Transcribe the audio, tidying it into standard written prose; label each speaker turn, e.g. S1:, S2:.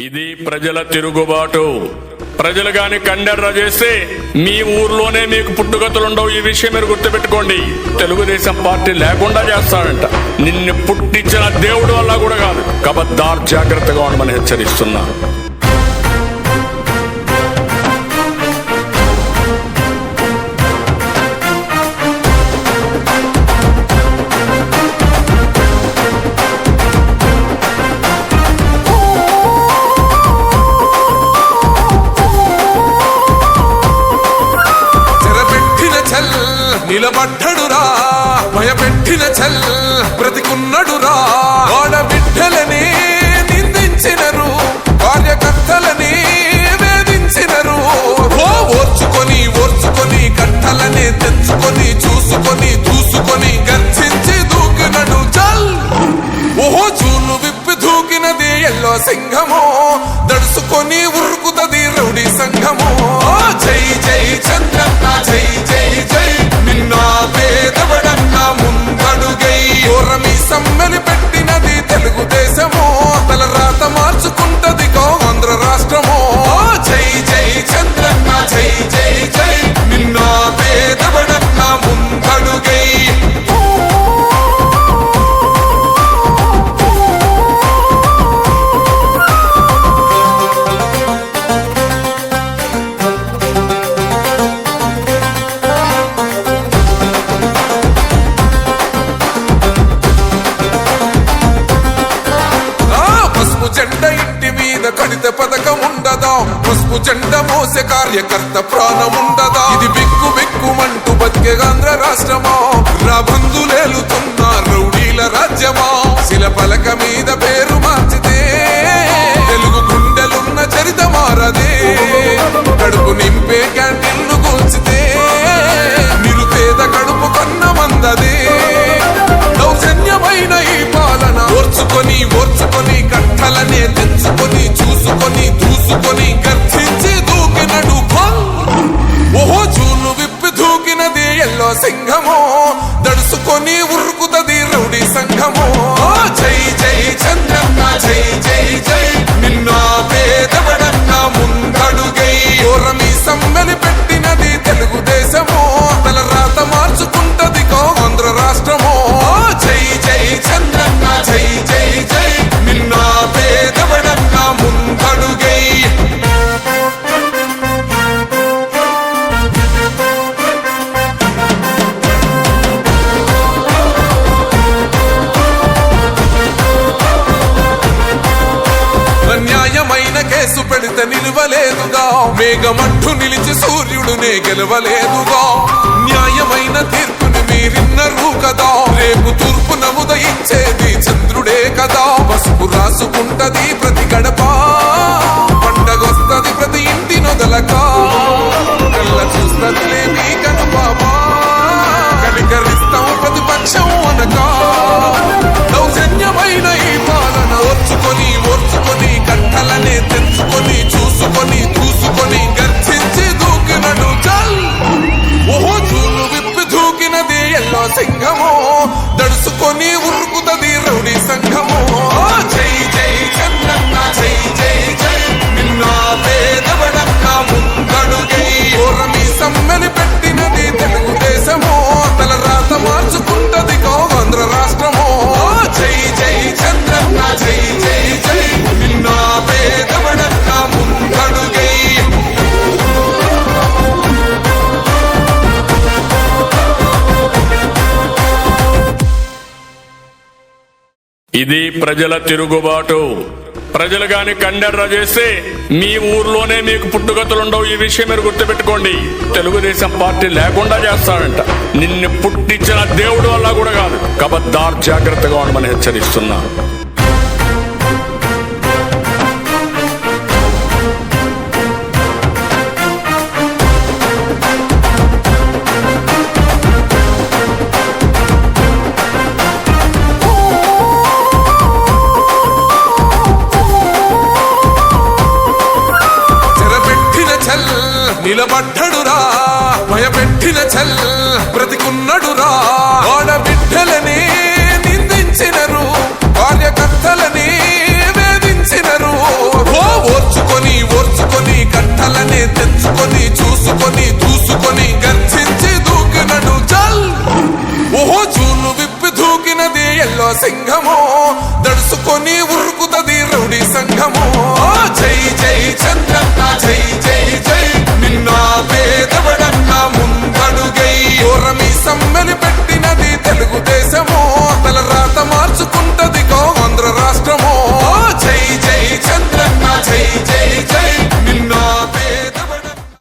S1: ఇది ప్రజల తిరుగుబాటు. ప్రజలు గాని కండెర్ర చేస్తే మీ ఊర్లోనే మీకు పుట్టుగతులుండవు. ఈ విషయం మీరు గుర్తుపెట్టుకోండి. తెలుగుదేశం పార్టీ లేకుండా చేస్తాడంట. నిన్ను పుట్టించిన దేవుడు వల్ల కూడా కాదు. కబద్దార్, జాగ్రత్తగా ఉండమని హెచ్చరిస్తున్నా.
S2: నిలబడ్డడురా భయపెట్టిన చల్ బ్రతికున్నడురా. ఆడబిడ్డలని నిందించినరు, కార్యకర్తలని వేధించినరు. ఓర్చుకొని ఓర్చుకొని కట్టలని తెంచుకొని చూసుకొని దూసుకొని గర్జించి దూకినడు చల్. ఓహో చూలు విప్పి దూకినది ఎల్లో సింహము, దడుసుకొని ఉరుకుతది రౌడీ సంఘము. జై జై చంద్రన్న జై జై జై, నిన్న పేదవడన్న ముందడుగై. ఓరమి సమ్మెలి పెట్టినది తెలుగుదేశము, తల రాత మార్చుకుంటది ఆంధ్ర రాష్ట్రము. జై జై చంద్రన్న జై జై జై, నిన్న పేదవడన్న ముందడుగై. జెండ ఇంటి మీద కడిత పథకం ఉండదా, పసుపు జెండ మోసే కార్యకర్త ప్రాణం ఉండదా. ఇది బిక్కు బిక్కుమంటూ బతికే ఆంధ్ర రాష్ట్రమా, నా బంధులేలుతున్న రౌడీల రాజ్యమా. శిల పలక మీద పేరు మార్చితే తెలుగు గుండెలున్న చరిత మారదే. కడుపు నింపే క్యాంటీన్లు కూల్చితే నిరుపేద కడుపు కన్న మందదే. దౌర్జన్యమైన ఈ పాలన ఓర్చుకొని ఓర్చుకొని కట్టలనే తెంచుకొని చూసుకొని దూసుకొని గర్జించి దూకినడు. ఓహో చూలు విప్పి దూకినది ఎల్లో సింహము, దడుసుకొని ఉరుకుతది రౌడీ సంఘము. జై జై చంద్రన్న జై జై జై, నిన్న పేదవడన్న ముందడుగై. ఓరమి సమ్మెలి పెట్టినది తెలుగుదేశము, తల రాత మార్చుకుంటది ఆంధ్ర రాష్ట్రము. జై జై చంద్రన్న జై జై జై, నిన్న పేదవడన్న ముందడుగై. అన్యాయమైన కేసు పెడితే నిలవలేదుగా, మేఘమంటూ నిలిచి సూర్యుడునే గెలవలేదుగా. న్యాయమైన తీర్పుని మీరిన్నరు కదా, రేపు తూర్పున ఉదయించేది చంద్రుడే కదా. పసుపు రాసుకుంటది ప్రతి గడప, పండగొస్తది ప్రతి ఇంటి నొదలక. కళ్ళ చూస్తదిలే మీ కనుపాపా, కనికరిస్తాం ప్రతిపక్షం అనక. దౌర్జన్యమైన ఈ పాలన ఓర్చుకొని ఓర్చుకొని కట్టలనే తెంచుకొని చూసుకొని దూసుకొని గర్జించి దూకినడు చల్. ఓహో చూలు విప్పి దూకినది ఎల్లో సింహము, దడుసుకొని ఉరుకుతది రౌడీ సంఘము. జై జై చంద్రన్న జై జై జై, నిన్న పేదవడన్న ముందడుగై. ఓరమి సమ్మెలి పెట్టినది తెలుగుదేశము, తల రాత మార్చుకుంటది ఆంధ్ర రాష్ట్రము. జై జై చంద్రన్న జై జై జై, నిన్న పేదవడన్న ముందడుగై.
S1: ఇది ప్రజల తిరుగుబాటు. ప్రజలు గాని కండెర్ర చేస్తే మీ ఊర్లోనే మీకు పుట్టుగతులుండవు. ఈ విషయం మీరు గుర్తుపెట్టుకోండి. తెలుగుదేశం పార్టీ లేకుండా చేస్తాడంట. నిన్ను పుట్టించిన దేవుడు వల్ల కూడా కాదు. కబద్దార్, జాగ్రత్తగా ఉండమని హెచ్చరిస్తున్నా.
S2: నిలబడ్డడురా భయపెట్టిన చల్ బ్రతికున్నడురా. ఆడబిడ్డలని నిందించినరు, కార్యకర్తలని వేధించినరు. సింహమో దడుసుకొని ఉరుకుతది రౌడీ సంఘమో